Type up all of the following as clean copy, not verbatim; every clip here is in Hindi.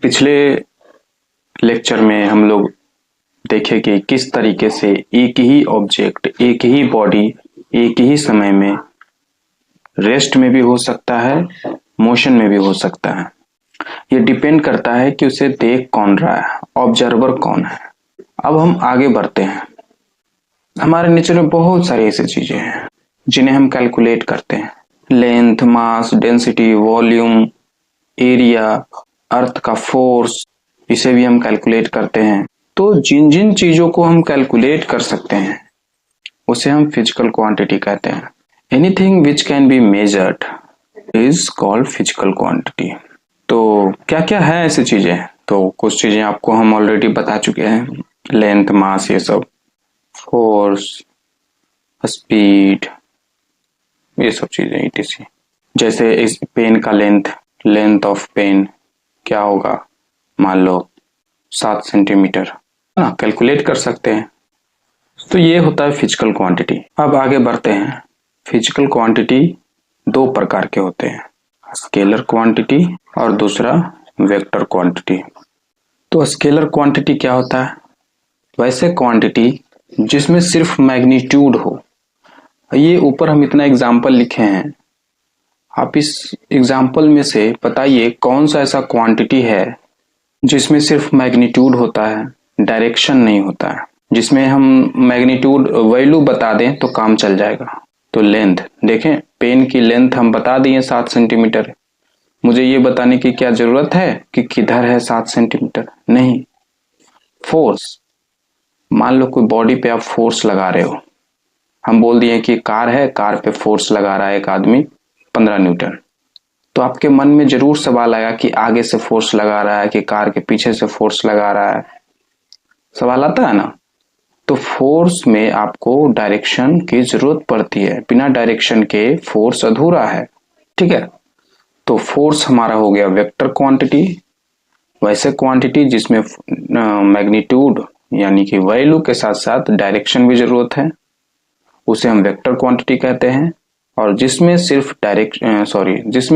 पिछले लेक्चर में हम लोग देखे कि किस तरीके से एक ही ऑब्जेक्ट, एक ही बॉडी एक ही समय में रेस्ट में भी हो सकता है, मोशन में भी हो सकता है। ये डिपेंड करता है कि उसे देख कौन रहा है, ऑब्जर्वर कौन है। अब हम आगे बढ़ते हैं। हमारे नेचर में बहुत सारी ऐसी चीजें हैं जिन्हें हम कैलकुलेट करते हैं। लेंथ, मास, डेंसिटी, वॉल्यूम, एरिया, अर्थ का फोर्स, इसे भी हम कैलकुलेट करते हैं। तो जिन जिन चीजों को हम कैलकुलेट कर सकते हैं उसे हम फिजिकल क्वांटिटी कहते हैं। Anything which can be measured is called physical quantity. तो क्या क्या है ऐसी चीजें? तो कुछ चीजें आपको हम ऑलरेडी बता चुके हैं, लेंथ, मास, ये सब, फोर्स, स्पीड, ये सब चीजें etc। जैसे इस पेन का लेंथ ऑफ पेन क्या होगा, मान लो 7 सेंटीमीटर, ना, कैलकुलेट कर सकते हैं। तो ये होता है फिजिकल क्वांटिटी। अब आगे बढ़ते हैं। फिजिकल क्वांटिटी दो प्रकार के होते हैं, स्केलर क्वांटिटी और दूसरा वेक्टर क्वांटिटी। तो स्केलर क्वांटिटी क्या होता है? वैसे क्वांटिटी जिसमें सिर्फ मैग्नीट्यूड हो। ये ऊपर हम इतना एग्जाम्पल लिखे हैं, आप इस एग्जाम्पल में से बताइए कौन सा ऐसा क्वांटिटी है जिसमें सिर्फ मैग्नीट्यूड होता है, डायरेक्शन नहीं होता है, जिसमें हम मैग्नीट्यूड वैल्यू बता दें तो काम चल जाएगा। तो लेंथ देखें, पेन की लेंथ हम बता दिए 7 सेंटीमीटर। मुझे ये बताने की क्या जरूरत है कि किधर है 7 सेंटीमीटर? नहीं। फोर्स, मान लो कोई बॉडी पे आप फोर्स लगा रहे हो, हम बोल दिए कि कार है, कार पे फोर्स लगा रहा है एक आदमी 15 न्यूटन। तो आपके मन में जरूर सवाल आएगा कि आगे से फोर्स लगा रहा है कि कार के पीछे से फोर्स लगा रहा है, सवाल आता है ना। तो फोर्स में आपको डायरेक्शन की जरूरत पड़ती है, बिना डायरेक्शन के फोर्स अधूरा है, ठीक है। तो फोर्स हमारा हो गया वेक्टर क्वांटिटी। वैसे क्वांटिटी जिसमें मैग्नीट्यूड यानी कि वैल्यू के साथ साथ डायरेक्शन भी जरूरत है, उसे हम वेक्टर क्वांटिटी कहते हैं। और जिसमें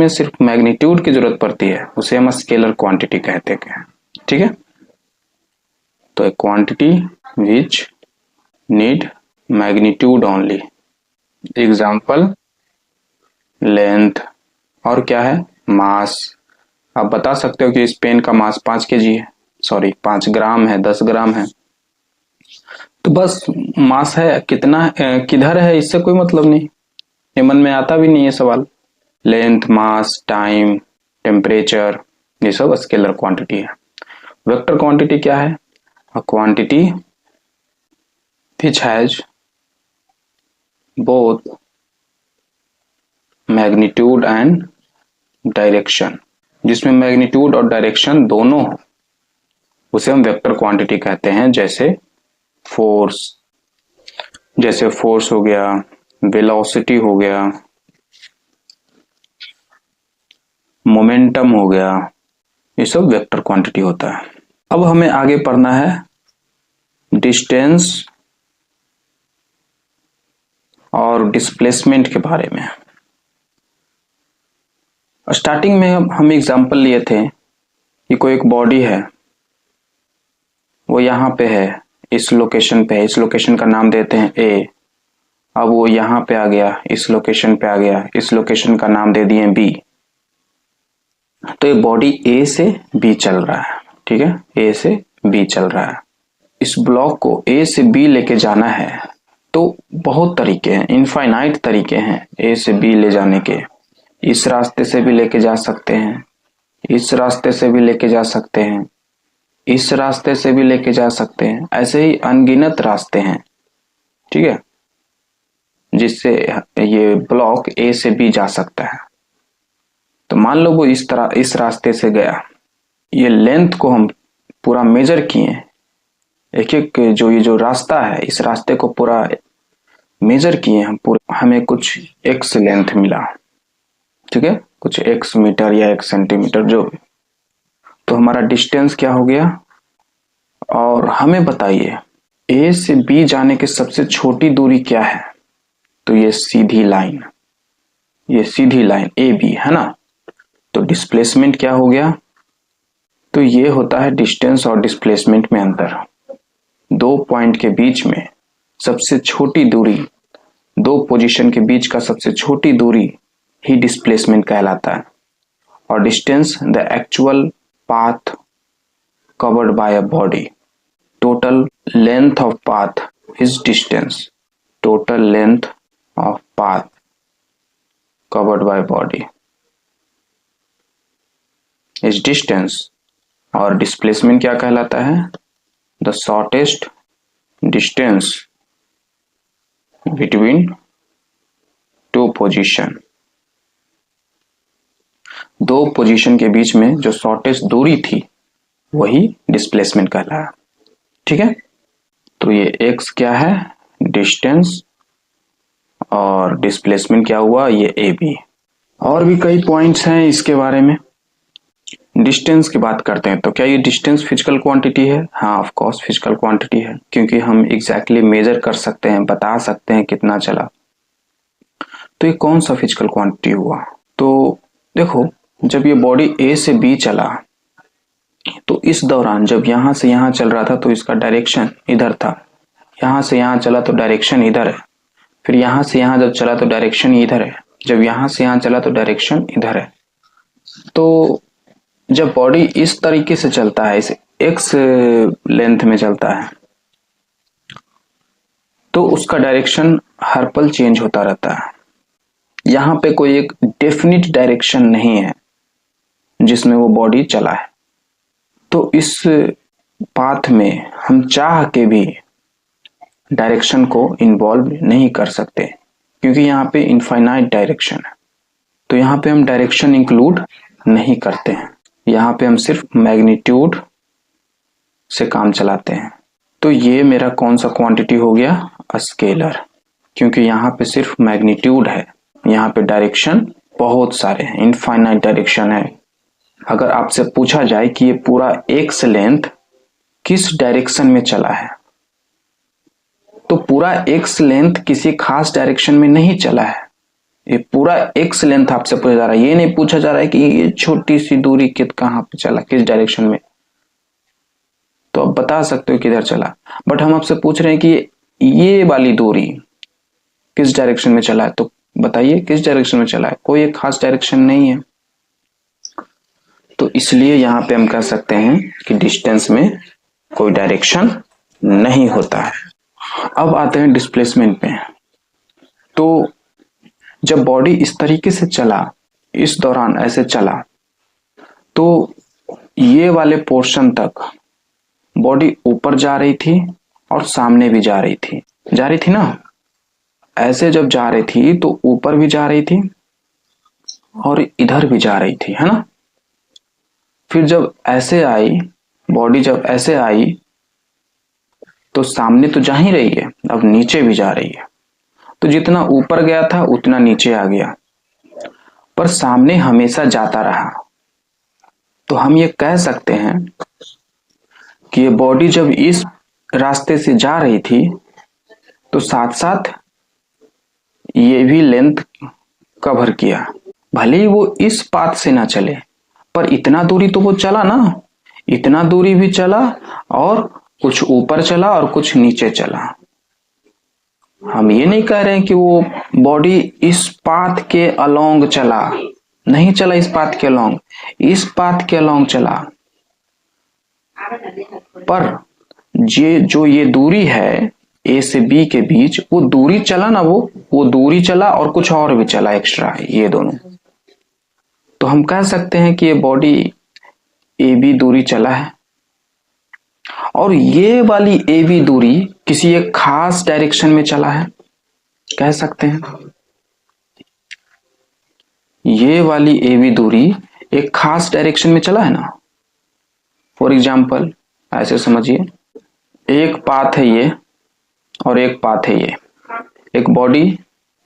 सिर्फ मैग्नीट्यूड की जरूरत पड़ती है उसे हम स्केलर क्वांटिटी कहते हैं, ठीक है। तो एक quantity which need magnitude only, example length, और क्या है, मास। आप बता सकते हो कि इस पेन का मास 5 केजी है, 5 ग्राम है, 10 ग्राम है। तो बस मास है, कितना किधर है इससे कोई मतलब नहीं, ये मन में आता भी नहीं है सवाल। लेंथ, मास, टाइम, टेम्परेचर, ये सब स्केलर क्वांटिटी है। वेक्टर क्वांटिटी क्या है? A quantity which has both magnitude and direction, जिसमें मैग्नीट्यूड और डायरेक्शन दोनों हो, उसे हम वेक्टर क्वांटिटी कहते हैं। जैसे फोर्स हो गया, वेलोसिटी हो गया, मोमेंटम हो गया, ये सब वेक्टर क्वांटिटी होता है। अब हमें आगे पढ़ना है डिस्टेंस और डिस्प्लेसमेंट के बारे में। स्टार्टिंग में हम एग्जांपल लिए थे कि कोई एक बॉडी है, वो यहाँ पे है, इस लोकेशन पे है, इस लोकेशन का नाम देते हैं ए। अब वो यहाँ पे आ गया, इस लोकेशन पे आ गया, इस लोकेशन का नाम दे दिए बी। तो ये बॉडी ए से बी चल रहा है, ठीक है, ए से बी चल रहा है। इस ब्लॉक को ए से बी लेके जाना है तो बहुत तरीके हैं, इनफाइनाइट तरीके हैं ए से बी ले जाने के। इस रास्ते से भी लेके जा सकते हैं, इस रास्ते से भी लेके जा सकते हैं, इस रास्ते से भी लेके जा सकते हैं, ऐसे ही अनगिनत रास्ते हैं, ठीक है, जिससे ये ब्लॉक ए से बी जा सकता है। तो मान लो वो इस रास्ते से गया, ये लेंथ को हम पूरा मेजर किए, एक एक ये जो रास्ता है, इस रास्ते को पूरा मेजर किए हम पूरा, हमें कुछ एक्स लेंथ मिला, ठीक है, कुछ एक्स मीटर या एक्स सेंटीमीटर जो भी। तो हमारा डिस्टेंस क्या हो गया? और हमें बताइए ए से बी जाने की सबसे छोटी दूरी क्या है? तो ये सीधी लाइन ए बी है ना। तो डिस्प्लेसमेंट क्या हो गया? तो तो ये होता है डिस्टेंस और डिस्प्लेसमेंट में अंतर। दो पॉइंट के बीच में सबसे छोटी दूरी, दो पोजीशन के बीच का सबसे छोटी दूरी ही डिस्प्लेसमेंट कहलाता है। और distance the actual path covered by a body. Total length of path is distance. Total length of path covered by body is distance. और डिस्प्लेसमेंट क्या कहलाता है? The shortest distance between two position. दो पोजीशन के बीच में जो शॉर्टेस्ट दूरी थी वही डिस्प्लेसमेंट कहलाया। ठीक है, तो ये x क्या है? डिस्टेंस। और डिस्प्लेसमेंट क्या हुआ? ये AB। और भी कई पॉइंट्स हैं इसके बारे में। डिस्टेंस की बात करते हैं तो क्या ये डिस्टेंस फिजिकल क्वांटिटी है? हाँ, ऑफ कोर्स फिजिकल क्वांटिटी है, क्योंकि हम एग्जैक्टली मेजर कर सकते हैं, बता सकते हैं कितना चला। तो ये कौन सा फिजिकल क्वांटिटी हुआ? तो देखो, जब ये बॉडी A से B चला तो इस दौरान जब यहां से यहां चल रहा था तो इसका डायरेक्शन इधर था, यहां से यहां चला तो डायरेक्शन इधर है, फिर यहां से यहां जब चला तो डायरेक्शन इधर है, जब यहां से यहां चला तो डायरेक्शन इधर है। तो जब बॉडी इस तरीके से चलता है, इस x लेंथ में चलता है, तो उसका डायरेक्शन हर पल चेंज होता रहता है। यहां पे कोई एक डेफिनिट डायरेक्शन नहीं है जिसमें वो बॉडी चला है। तो इस पाथ में हम चाह के भी डायरेक्शन को इन्वॉल्व नहीं कर सकते, क्योंकि यहाँ पे इनफाइनाइट डायरेक्शन है। तो यहाँ पे हम डायरेक्शन इंक्लूड नहीं करते हैं, यहाँ पे हम सिर्फ मैग्नीट्यूड से काम चलाते हैं। तो ये मेरा कौन सा क्वांटिटी हो गया? स्केलर, क्योंकि यहाँ पे सिर्फ मैग्नीट्यूड है, यहाँ पे डायरेक्शन बहुत सारे हैं, इनफाइनाइट डायरेक्शन है। अगर आपसे पूछा जाए कि ये पूरा एक्स लेंथ किस डायरेक्शन में चला है, तो पूरा एक्स लेंथ किसी खास डायरेक्शन में नहीं चला है। ये पूरा एक्स लेंथ आपसे पूछा जा रहा है, ये नहीं पूछा जा रहा है कि ये छोटी सी दूरी कहाँ पे चला, किस डायरेक्शन में। तो आप बता सकते हो किधर चला, बट हम आपसे पूछ रहे हैं कि ये वाली दूरी किस डायरेक्शन में चला है, तो बताइए किस डायरेक्शन में चला है। कोई एक खास डायरेक्शन नहीं है, तो इसलिए यहां पे हम कह सकते हैं कि डिस्टेंस में कोई डायरेक्शन नहीं होता है। अब आते हैं डिस्प्लेसमेंट पे। तो जब बॉडी इस तरीके से चला, इस दौरान ऐसे चला, तो ये वाले पोर्शन तक बॉडी ऊपर जा रही थी और सामने भी जा रही थी ना। ऐसे जब जा रही थी तो ऊपर भी जा रही थी और इधर भी जा रही थी, है ना। फिर जब ऐसे आई बॉडी, जब ऐसे आई तो सामने तो जा ही रही है, अब नीचे भी जा रही है। तो जितना ऊपर गया था उतना नीचे आ गया, पर सामने हमेशा जाता रहा। तो हम ये कह सकते हैं कि ये बॉडी जब इस रास्ते से जा रही थी तो साथ साथ ये भी लेंथ कवर किया। भले ही वो इस पाथ से ना चले, पर इतना दूरी तो वो चला ना, इतना दूरी भी चला और कुछ ऊपर चला और कुछ नीचे चला। हम ये नहीं कह रहे हैं कि वो बॉडी इस पाथ के अलोंग चला, नहीं चला इस पाथ के अलोंग, इस पाथ के अलोंग चला। पर जो ये दूरी है ए से बी के बीच, वो दूरी चला ना, वो दूरी चला और कुछ और भी चला एक्स्ट्रा, ये दोनों। तो हम कह सकते हैं कि ये बॉडी ए बी दूरी चला है और ये वाली ए बी दूरी किसी एक खास डायरेक्शन में चला है, कह सकते हैं। ये वाली ए बी दूरी एक खास डायरेक्शन में चला है ना। फॉर एग्जाम्पल ऐसे समझिए, एक पाथ है ये और एक पाथ है ये। एक बॉडी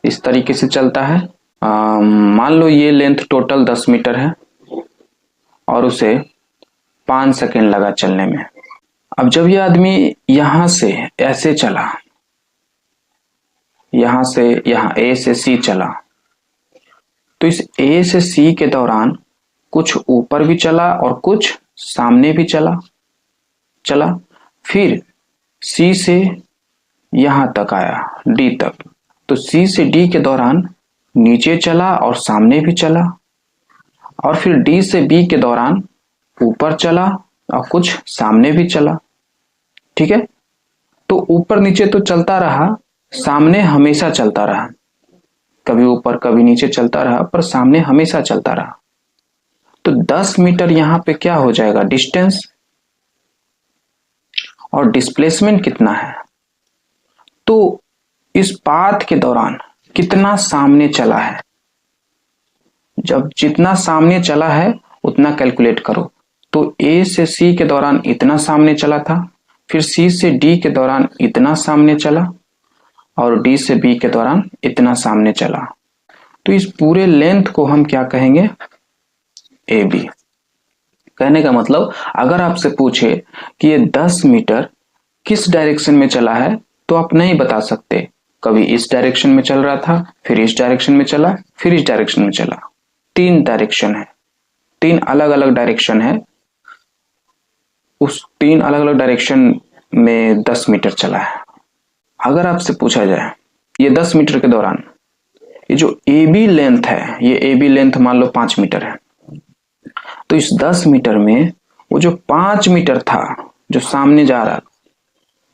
इस तरीके से चलता है, मान लो ये लेंथ टोटल 10 मीटर है और उसे 5 सेकेंड लगा चलने में। अब जब ये आदमी यहां से ऐसे चला, यहां से यहां ए से सी चला, तो इस ए से सी के दौरान कुछ ऊपर भी चला और कुछ सामने भी चला चला, फिर सी से यहां तक आया, डी तक। तो सी से डी के दौरान नीचे चला और सामने भी चला, और फिर डी से बी के दौरान ऊपर चला और कुछ सामने भी चला। ठीक है, तो ऊपर नीचे तो चलता रहा, सामने हमेशा चलता रहा। कभी ऊपर कभी नीचे चलता रहा, पर सामने हमेशा चलता रहा। तो 10 मीटर यहां पे क्या हो जाएगा, डिस्टेंस। और डिस्प्लेसमेंट कितना है, तो इस पाथ के दौरान कितना सामने चला है, जब जितना सामने चला है उतना कैलकुलेट करो। तो ए से सी के दौरान इतना सामने चला था, फिर सी से डी के दौरान इतना सामने चला, और डी से बी के दौरान इतना सामने चला। तो इस पूरे लेंथ को हम क्या कहेंगे, ए बी। कहने का मतलब, अगर आपसे पूछे कि ये 10 मीटर किस डायरेक्शन में चला है, तो आप नहीं बता सकते। कभी इस डायरेक्शन में चल रहा था, फिर इस डायरेक्शन में चला, फिर इस डायरेक्शन में चला। 3 डायरेक्शन है, 3 अलग अलग डायरेक्शन है। उस 3 अलग अलग डायरेक्शन में 10 मीटर चला है। अगर आपसे पूछा जाए ये 10 मीटर के दौरान ये जो ए बी लेंथ है, ये ए बी लेंथ मान लो 5 मीटर है, तो इस 10 मीटर में वो जो 5 मीटर था जो सामने जा रहा,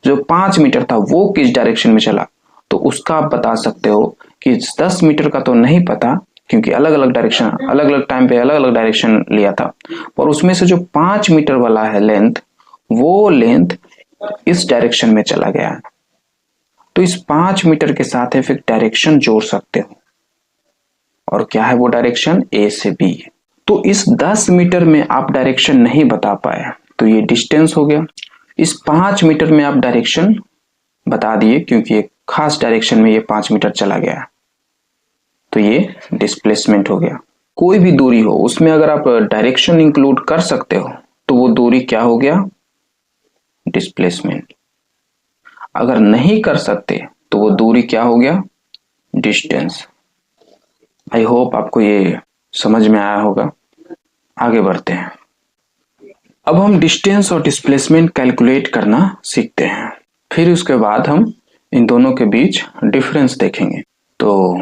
जो 5 मीटर था वो किस डायरेक्शन में चला, तो उसका आप बता सकते हो कि 10 मीटर का तो नहीं पता, क्योंकि अलग अलग डायरेक्शन, अलग अलग टाइम पे अलग अलग डायरेक्शन लिया था, पर उसमें से जो 5 मीटर वाला है लेंथ, वो लेंथ इस डायरेक्शन में चला गया है। तो इस 5 मीटर के साथ आप एक डायरेक्शन जोड़ सकते हो, और क्या है वो डायरेक्शन, ए से बी। तो इस 10 मीटर में आप डायरेक्शन नहीं बता पाए, तो ये डिस्टेंस हो गया। इस 5 मीटर में आप डायरेक्शन बता दिए, क्योंकि एक खास डायरेक्शन में ये 5 मीटर चला गया, तो ये डिस्प्लेसमेंट हो गया। कोई भी दूरी हो, उसमें अगर आप डायरेक्शन इंक्लूड कर सकते हो, तो वो दूरी क्या हो गया, डिस्प्लेसमेंट। अगर नहीं कर सकते तो वो दूरी क्या हो गया, डिस्टेंस। आई होप आपको ये समझ में आया होगा। आगे बढ़ते हैं। अब हम डिस्टेंस और डिस्प्लेसमेंट कैलकुलेट करना सीखते हैं, फिर उसके बाद हम इन दोनों के बीच डिफरेंस देखेंगे। तो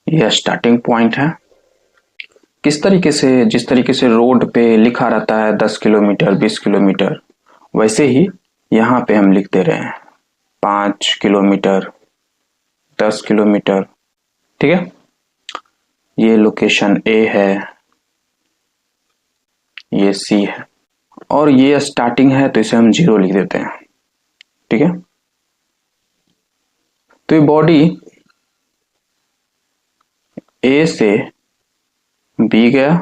यह स्टार्टिंग पॉइंट है। किस तरीके से, जिस तरीके से रोड पे लिखा रहता है 10 किलोमीटर 20 किलोमीटर, वैसे ही यहाँ पे हम लिख दे रहे हैं 5 किलोमीटर 10 किलोमीटर। ठीक है, ये लोकेशन ए है, ये सी है, और ये स्टार्टिंग है, तो इसे हम 0 लिख देते हैं। ठीक है, तो ये बॉडी ए से बी गया,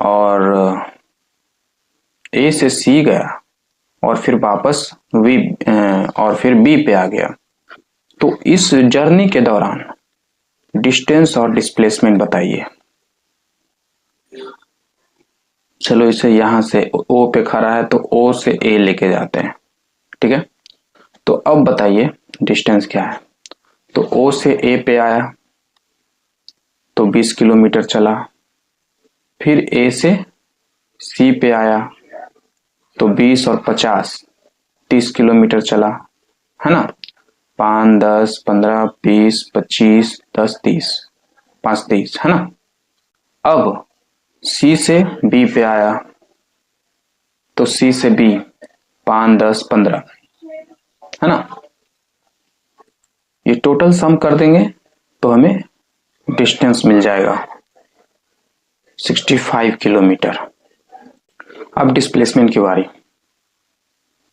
और ए से सी गया, और फिर वापस वी और फिर बी पे आ गया। तो इस जर्नी के दौरान डिस्टेंस और डिस्प्लेसमेंट बताइए। चलो इसे यहां से ओ पे खड़ा है, तो ओ से ए लेके जाते हैं। ठीक है, तो अब बताइए डिस्टेंस क्या है। तो ओ से ए पे आया तो 20 किलोमीटर चला, फिर ए से सी पे आया तो 20 और 50 30 किलोमीटर चला, है ना। 5 10 15 20 25 10 30 5 30, है ना। अब सी से बी पे आया तो सी से बी 5 10 15, है ना। ये टोटल सम कर देंगे तो हमें डिस्टेंस मिल जाएगा 65 किलोमीटर। अब डिस्प्लेसमेंट की बारी।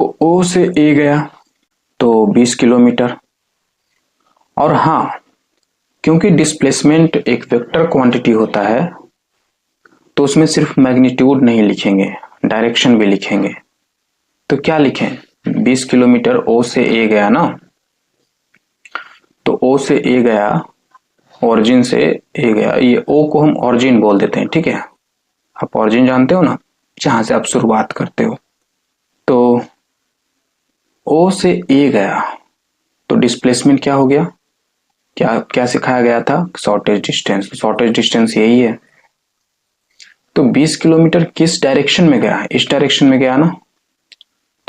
ओ से ए गया तो 20 किलोमीटर, और हाँ, क्योंकि डिस्प्लेसमेंट एक वेक्टर क्वांटिटी होता है, तो उसमें सिर्फ मैग्नीट्यूड नहीं लिखेंगे, डायरेक्शन भी लिखेंगे। तो क्या लिखें, 20 किलोमीटर ओ से ए गया ना, तो ओ से ए गया, ओरिजिन से ए गया, ये ओ को हम ओरिजिन बोल देते हैं। ठीक है, आप ओरिजिन जानते हो ना, जहां से आप शुरुआत करते हो। तो ओ से ए गया तो डिस्प्लेसमेंट क्या हो गया, क्या क्या सिखाया गया था, शॉर्टेज डिस्टेंस। शॉर्टेज डिस्टेंस यही है। तो 20 किलोमीटर किस डायरेक्शन में गया? इस डायरेक्शन में गया ना,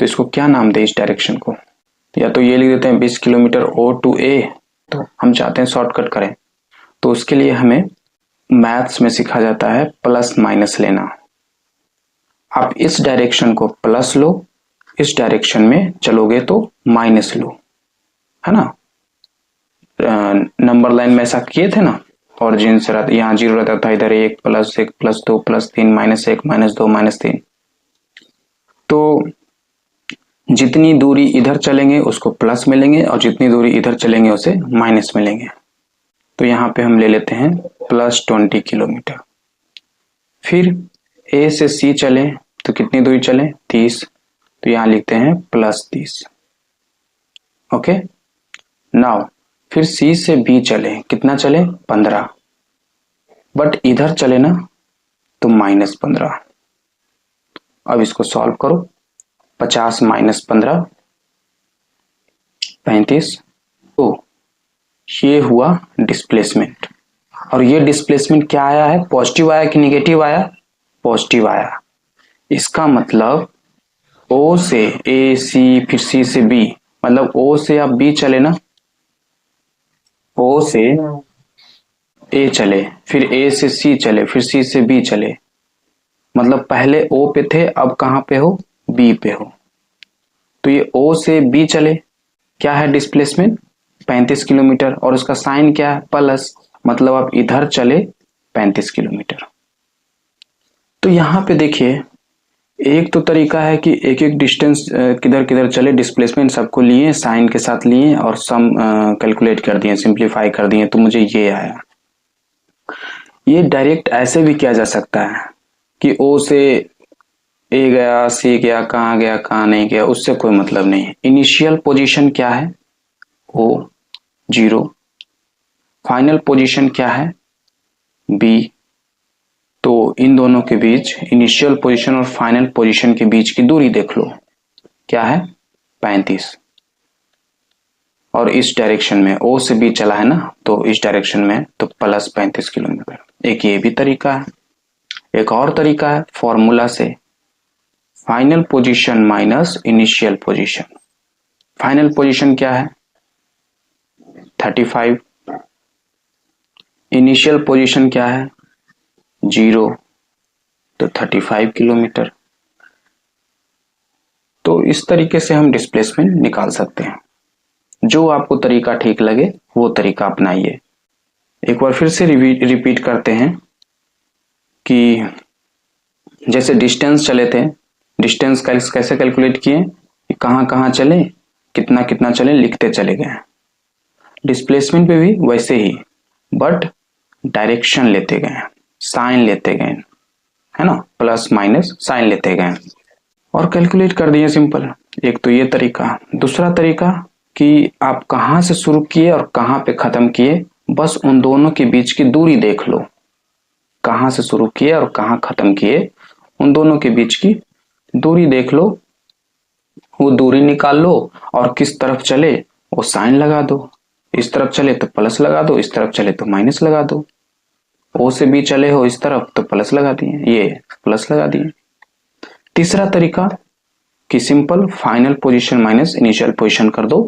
तो इसको क्या नाम दे इस डायरेक्शन को? या तो ये लिख देते हैं 20 किलोमीटर O to A, तो हम चाहते हैं शॉर्टकट करें, तो उसके लिए हमें मैथ्स में सिखा जाता है प्लस माइनस लेना। आप इस डायरेक्शन को प्लस लो, इस डायरेक्शन में चलोगे तो माइनस लो, है ना। नंबर लाइन में ऐसा किए थे ना, ऑरिजिन से रहता, यहाँ 0 रहता था, इधर 1 + 1 + 2 + 3 -1 -2 -3। तो जितनी दूरी इधर चलेंगे उसको प्लस मिलेंगे और जितनी दूरी इधर चलेंगे उसे माइनस मिलेंगे। तो यहाँ पे हम ले लेते हैं +20 किलोमीटर। फिर A से C चले तो कितनी दूरी चले? 30, तो यहाँ लिखते हैं +30। ओके, नाउ फिर C से B चले, कितना चले? 15, बट इधर चले ना तो -15। अब इसको सॉल्व करो, 50 - 15 35। तो ये हुआ डिस्प्लेसमेंट, और ये डिस्प्लेसमेंट क्या आया है? पॉजिटिव आया कि निगेटिव आया? पॉजिटिव आया। इसका मतलब O से A, C, फिर C से B, मतलब O से आप B चले ना, O से A चले, फिर A से C चले, फिर C से B चले, मतलब पहले O पे थे, अब कहाँ पे हो? B पे हो। तो ये O से B चले, क्या है डिस्प्लेसमेंट? 35 किलोमीटर, और उसका साइन क्या है? प्लस, मतलब आप इधर चले 35 किलोमीटर। तो यहाँ पे देखिए, एक तो तरीका है कि एक एक डिस्टेंस किधर किधर चले, डिस्प्लेसमेंट सबको लिए, साइन के साथ लिए और सम कैलकुलेट कर दिए, सिंप्लीफाई कर दिए, तो मुझे ये आया। ये डायरेक्ट ऐसे भी किया जा सकता है कि O से A गया, C गया, कहाँ नहीं गया, उससे कोई मतलब नहीं है। इनिशियल पोजीशन क्या है? O 0। फाइनल पोजीशन क्या है? B। तो इन दोनों के बीच, इनिशियल पोजीशन और फाइनल पोजीशन के बीच की दूरी देख लो, क्या है? 35। और इस डायरेक्शन में O से B चला है ना, तो इस डायरेक्शन में तो +35 किलोमीटर। एक ये भी तरीका है। एक और तरीका है फॉर्मूला से, final position minus initial position. Final position क्या है? 35। इनिशियल पोजीशन क्या है? 0, तो 35 किलोमीटर। तो इस तरीके से हम डिस्प्लेसमेंट निकाल सकते हैं। जो आपको तरीका ठीक लगे वो तरीका अपनाइए। एक बार फिर से रिपीट करते हैं कि जैसे डिस्टेंस चले थे, डिस्टेंस कैसे कैलकुलेट किए? कहाँ कहाँ चले, कितना कितना चले, लिखते चले गए। डिस्प्लेसमेंट पे भी वैसे ही, बट डायरेक्शन लेते गए, साइन लेते गए, है ना, प्लस माइनस साइन लेते गए और कैलकुलेट कर दिए, सिंपल। एक तो ये तरीका। दूसरा तरीका कि आप कहाँ से शुरू किए और कहाँ पे खत्म किए, बस उन दोनों के बीच की दूरी देख लो। कहाँ से शुरू किए और कहाँ खत्म किए, उन दोनों के बीच की दूरी देख लो, वो दूरी निकाल लो और किस तरफ चले वो साइन लगा दो। इस तरफ चले तो प्लस लगा दो, इस तरफ चले तो माइनस लगा दो। O से B चले हो इस तरफ तो प्लस लगा दिए, ये प्लस लगा दिए। तीसरा तरीका कि simple final position minus initial position कर दो।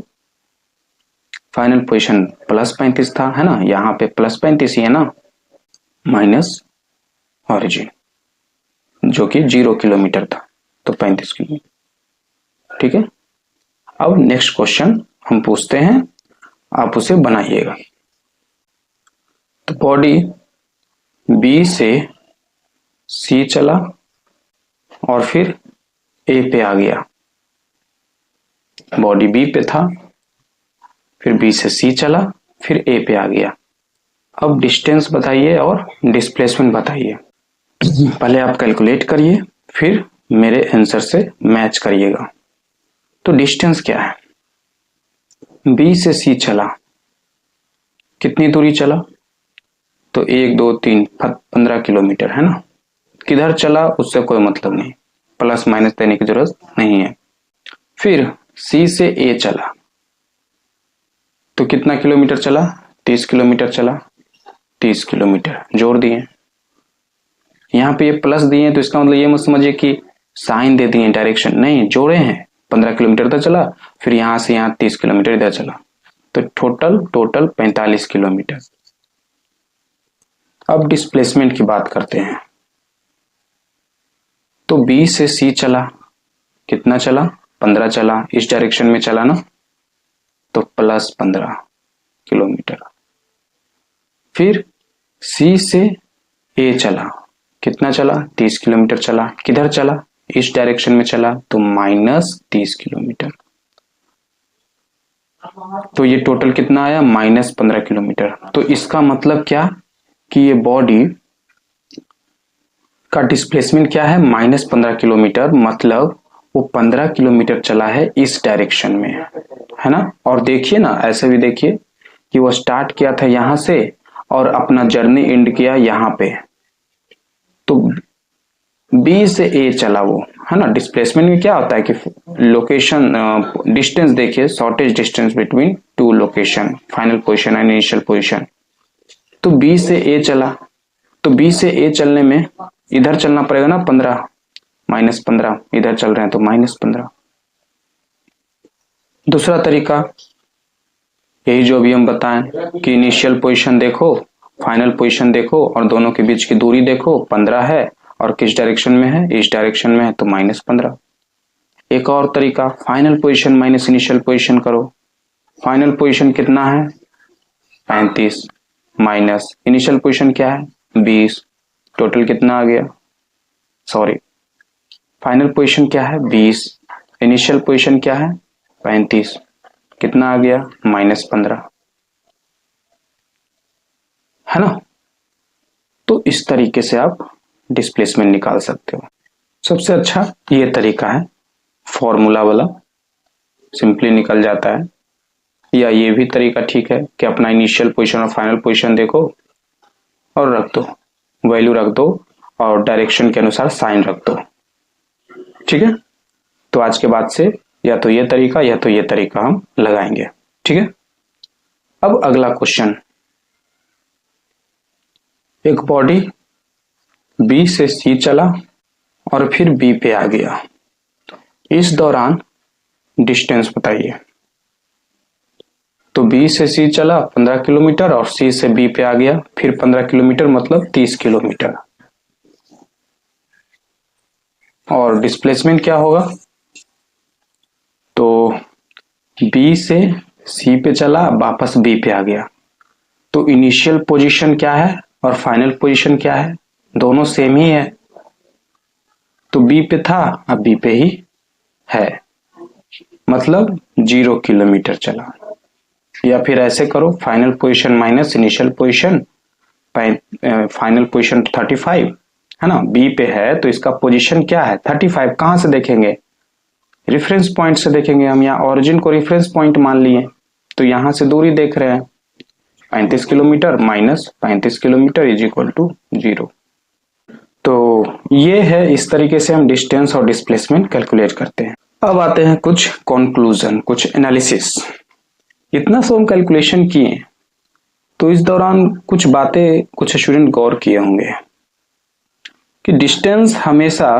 फाइनल पोजीशन +35 था, है ना, यहाँ पे +35 ही है ना, माइनस ऑरिजिन जो कि 0 किलोमीटर था, तो 35 किलोमीटर। ठीक है। अब नेक्स्ट क्वेश्चन हम पूछते हैं, आप उसे बनाइएगा। तो बॉडी B से C चला और फिर A पे आ गया। बॉडी B पे था, फिर B से C चला, फिर A पे आ गया। अब डिस्टेंस बताइए और डिस्प्लेसमेंट बताइए। पहले आप कैलकुलेट करिए, फिर मेरे आंसर से मैच करिएगा। तो डिस्टेंस क्या है? B से C चला, कितनी दूरी चला? तो 1 2 3 15 किलोमीटर, है ना। किधर चला उससे कोई मतलब नहीं, प्लस माइनस देने की जरूरत नहीं है। फिर C से A चला तो कितना किलोमीटर चला? 30 किलोमीटर चला। 30 किलोमीटर जोड़ दिए। यहाँ पे ये प्लस दिए हैं तो इसका मतलब ये मत समझिए कि साइन दे दिए डायरेक्शन, नहीं, जोड़े हैं। 15 किलोमीटर इधर चला, फिर यहाँ से यहाँ 30 किलोमीटर इधर चला, तो टोटल 45 किलोमीटर। अब डिस्प्लेसमेंट की बात करते हैं। तो बी से सी चला, कितना चला? 15 चला, इस डायरेक्शन में चला ना, तो प्लस 15 किलोमीटर। फिर सी से ए चला, कितना चला? 30 किलोमीटर चला, किधर चला? इस डायरेक्शन में चला, तो माइनस 30 किलोमीटर। तो ये टोटल कितना आया? Minus 15 kilometre. तो इसका मतलब क्या कि ये बॉडी का डिस्प्लेसमेंट क्या है? Minus 15 kilometre. मतलब वो 15 किलोमीटर चला है इस डायरेक्शन में, है ना। और देखिए ना, ऐसे भी देखिए कि वो स्टार्ट किया था यहां से और अपना जर्नी एंड किया यहां पे, तो बी से ए चला वो, है ना। डिस्प्लेसमेंट में क्या होता है कि लोकेशन डिस्टेंस देखिए, shortage distance between two location, final position and initial position. तो बी से ए चला, तो बी से ए चलने में इधर चलना पड़ेगा ना 15, माइनस 15, इधर चल रहे हैं तो माइनस 15। दूसरा तरीका यही जो अभी हम बताएं कि इनिशियल पोजीशन देखो, फाइनल पोजीशन देखो और दोनों के बीच की दूरी देखो, 15 है और किस डायरेक्शन में है? इस डायरेक्शन में है, तो माइनस 15। एक और तरीका, final position minus initial position करो। फाइनल पोजीशन कितना है? 35 माइनस इनिशियल पोजीशन क्या है? 20। टोटल कितना आ गया? सॉरी, फाइनल पोजीशन क्या है? 20, इनिशियल पोजीशन क्या है? 35, कितना आ गया? माइनस 15, है ना। तो इस तरीके से आप डिस्प्लेसमेंट निकाल सकते हो। सबसे अच्छा ये तरीका है, फॉर्मूला वाला, सिंपली निकल जाता है। या ये भी तरीका ठीक है कि अपना इनिशियल पोजीशन और फाइनल पोजीशन देखो और रख दो, वैल्यू रख दो और डायरेक्शन के अनुसार साइन रख दो, ठीक है। तो आज के बाद से या तो ये तरीका या तो ये तरीका हम लगाएंगे, ठीक है। अब अगला क्वेश्चन, एक बॉडी बी से सी चला और फिर बी पे आ गया, इस दौरान डिस्टेंस बताइए। तो बी से सी चला 15 किलोमीटर और सी से बी पे आ गया, फिर 15 किलोमीटर मतलब 30 किलोमीटर। और डिस्प्लेसमेंट क्या होगा? तो बी से सी पे चला, वापस बी पे आ गया, तो इनिशियल पोजीशन क्या है और फाइनल पोजीशन क्या है? दोनों सेम ही है, तो बी पे था अब बी पे ही है, मतलब 0 किलोमीटर चला। या फिर ऐसे करो, final position minus initial position, final position 35 है ना, बी पे है तो इसका पोजीशन क्या है? 35। कहां से देखेंगे? रेफरेंस पॉइंट से देखेंगे। हम यहाँ ओरिजिन को रेफरेंस पॉइंट मान लिए, तो यहां से दूरी देख रहे हैं, 35 kilometre minus 35 kilometre is equal to 0। तो ये है, इस तरीके से हम डिस्टेंस और डिस्प्लेसमेंट कैलकुलेट करते हैं। अब आते हैं कुछ कंक्लूजन, कुछ एनालिसिस। इतना सो हम कैलकुलेशन किए, तो इस दौरान कुछ बातें कुछ स्टूडेंट गौर किए होंगे कि डिस्टेंस हमेशा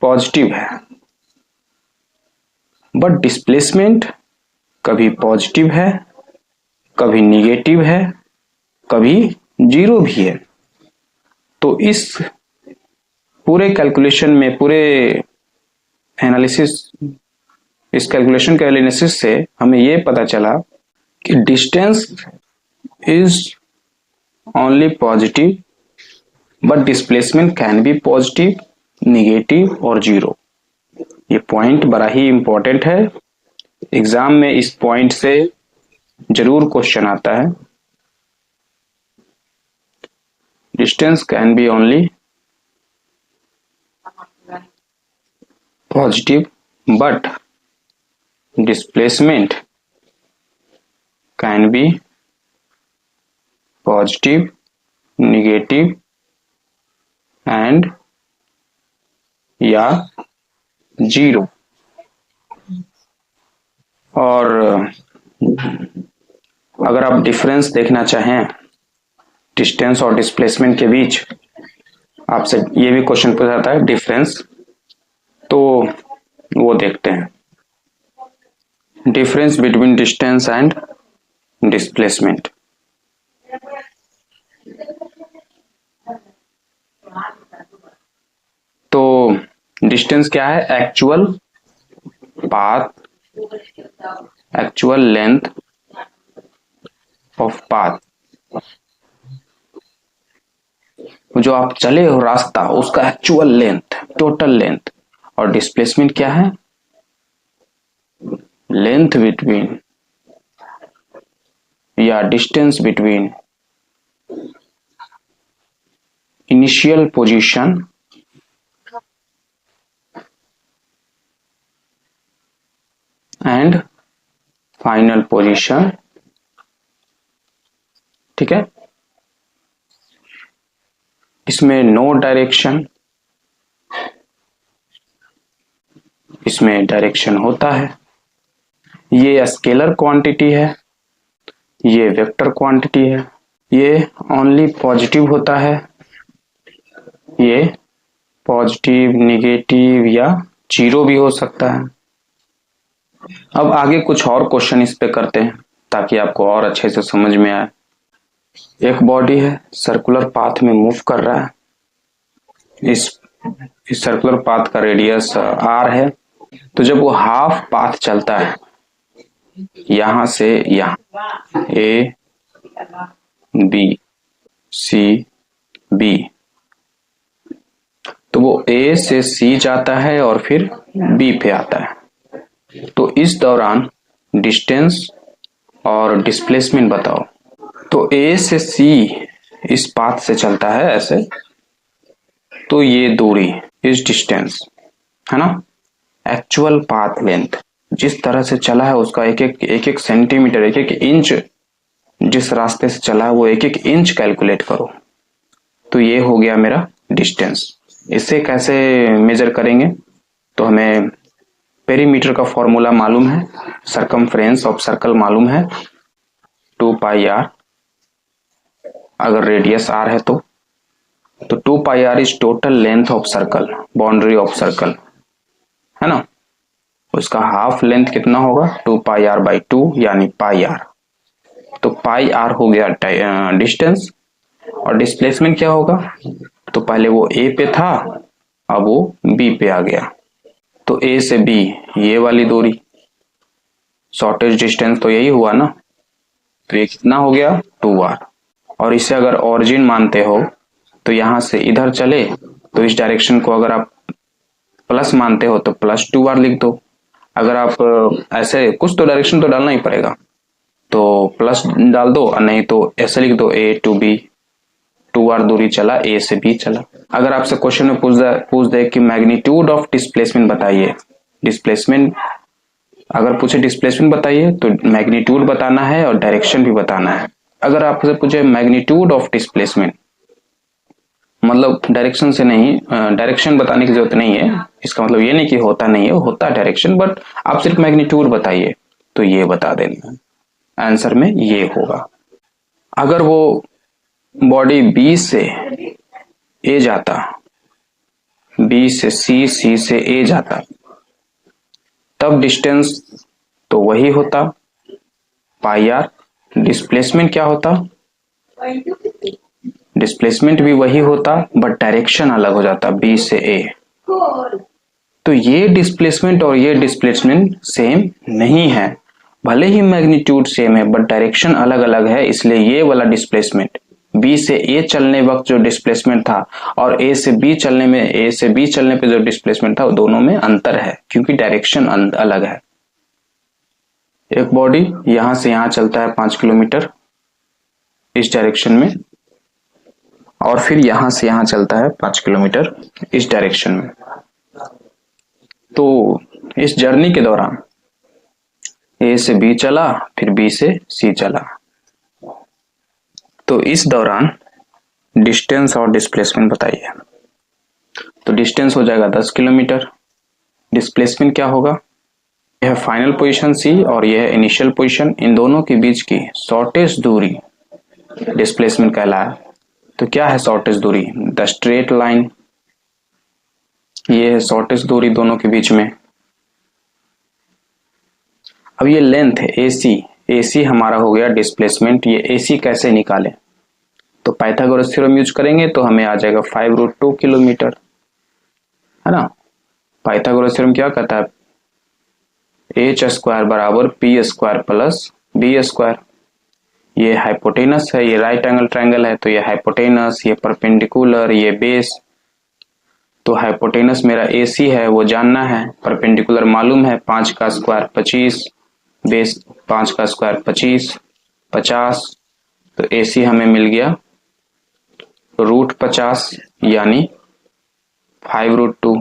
पॉजिटिव है, बट डिस्प्लेसमेंट कभी पॉजिटिव है, कभी निगेटिव है, कभी 0 भी है। तो इस पूरे कैलकुलेशन में, पूरे एनालिसिस, इस कैलकुलेशन के एनालिसिस से हमें यह पता चला कि distance is only positive but displacement can be positive, negative और 0। ये पॉइंट बड़ा ही इंपॉर्टेंट है, एग्जाम में इस पॉइंट से जरूर क्वेश्चन आता है। Distance can be only positive but displacement can be positive, negative and या 0। और अगर आप डिफरेंस देखना चाहें डिस्टेंस और डिस्प्लेसमेंट के बीच, आपसे ये भी क्वेश्चन पूछा जाता है डिफरेंस, तो वो देखते हैं। Difference between distance and displacement. तो डिस्टेंस क्या है? Actual path, actual length of path, जो आप चले हो रास्ता उसका एक्चुअल लेंथ, टोटल लेंथ। और डिस्प्लेसमेंट क्या है? लेंथ बिटवीन या distance between initial position and final position. ठीक है, इसमें नो डायरेक्शन, इसमें डायरेक्शन होता है। ये स्केलर क्वांटिटी है, ये वेक्टर क्वांटिटी है। ये ओनली पॉजिटिव होता है, ये पॉजिटिव, नेगेटिव या जीरो भी हो सकता है। अब आगे कुछ और क्वेश्चन इस पे करते हैं ताकि आपको और अच्छे से समझ में आए। एक बॉडी है, सर्कुलर पाथ में मूव कर रहा है। इस सर्कुलर पाथ का रेडियस r है। तो जब वो हाफ पाथ चलता है यहां से यहां, ए बी सी बी, तो वो ए से सी जाता है और फिर बी पे आता है। तो इस दौरान डिस्टेंस और डिस्प्लेसमेंट बताओ। तो ए से सी इस पाथ से चलता है ऐसे, तो ये दूरी इस डिस्टेंस है ना, एक्चुअल पाथ लेंथ जिस तरह से चला है उसका एक एक सेंटीमीटर, एक एक इंच, जिस रास्ते से चला है वो एक एक इंच कैलकुलेट करो। तो ये हो गया मेरा डिस्टेंस। इसे कैसे मेजर करेंगे? तो हमें पेरीमीटर का फॉर्मूला मालूम है, सरकमफ्रेंस ऑफ सर्कल मालूम है, 2 पाई आर, अगर रेडियस आर है तो 2 pi R is total length of circle, boundary of circle, है ना। उसका हाफ लेंथ कितना होगा? 2 पाई आर बाई 2 यानी पाई आर। तो पाई आर हो गया डिस्टेंस। और डिस्प्लेसमेंट क्या होगा? तो पहले वो ए पे था, अब वो बी पे आ गया। तो ए से बी ये वाली दूरी, शॉर्टेज डिस्टेंस तो यही हुआ ना। तो ये कितना हो गया? 2r। और इसे अगर ओरिजिन मानते हो तो यहां से इधर चले तो इस डायरेक्शन को अगर आप प्लस मानते हो तो प्लस 2r लिख दो। अगर आप ऐसे कुछ तो डायरेक्शन तो डालना ही पड़ेगा, तो प्लस डाल दो, और नहीं तो ऐसे लिख दो ए टू बी, 2r दूरी चला, ए से बी चला। अगर आपसे क्वेश्चन में पूछ दे कि मैग्नीट्यूड ऑफ डिस्प्लेसमेंट बताइए, डिस्प्लेसमेंट अगर पूछे डिस्प्लेसमेंट बताइए तो मैग्नीट्यूड बताना है और डायरेक्शन भी बताना है। अगर आपसे पूछे मैग्नीट्यूड ऑफ डिस्प्लेसमेंट, मतलब डायरेक्शन से नहीं, डायरेक्शन बताने की जरूरत नहीं है, इसका मतलब ये नहीं कि होता नहीं है, होता डायरेक्शन, बट आप सिर्फ मैग्नीट्यूड बताइए तो ये बता देना, आंसर में ये होगा। अगर वो बॉडी बी से ए जाता, बी से सी, सी से ए जाता, तब डिस्टेंस तो वही होता पाई आर। डिस्प्लेसमेंट क्या होता? डिस्प्लेसमेंट भी वही होता बट डायरेक्शन अलग हो जाता, बी से ए। तो ये डिस्प्लेसमेंट और ये डिस्प्लेसमेंट सेम नहीं है, भले ही मैग्नीट्यूड सेम है बट डायरेक्शन अलग अलग है। इसलिए ये वाला डिस्प्लेसमेंट बी से ए चलने वक्त जो डिस्प्लेसमेंट था और ए से बी चलने पे जो डिस्प्लेसमेंट था, वो दोनों में अंतर है क्योंकि डायरेक्शन अलग है। एक बॉडी यहां से यहां चलता है 5 किलोमीटर इस डायरेक्शन में, और फिर यहां से यहां चलता है 5 किलोमीटर इस डायरेक्शन में। तो इस जर्नी के दौरान ए से बी चला, फिर बी से सी चला, तो इस दौरान डिस्टेंस और डिस्प्लेसमेंट बताइए। तो डिस्टेंस हो जाएगा 10 किलोमीटर, डिस्प्लेसमेंट क्या होगा? यह है फाइनल पोजीशन सी और यह है इनिशियल पोजीशन, इन दोनों के बीच की शॉर्टेस्ट दूरी डिस्प्लेसमेंट कहलाया। तो क्या है शॉर्टेस्ट दूरी? The straight line. ये है शॉर्टेस्ट दूरी दोनों के बीच में। अब ये लेंथ है AC, AC हमारा हो गया डिस्प्लेसमेंट। ये AC कैसे निकालें? तो पाइथागोरस थ्योरम यूज करेंगे तो हमें आ जाएगा 5√2 किलोमीटर, है ना। पाइथागोरस थ्योरम क्या कहता है? h² बराबर p² प्लस b²। ये हाइपोटेनस है, ये राइट एंगल ट्रायंगल है, तो ये हाइपोटेनस, ये परपेंडिकुलर, ये बेस। तो हाइपोटेनस मेरा AC है वो जानना है, परपेंडिकुलर मालूम है 5 का स्क्वायर 25, बेस 5 का स्क्वायर 25, 50। तो AC हमें मिल गया √50 यानी 5√2।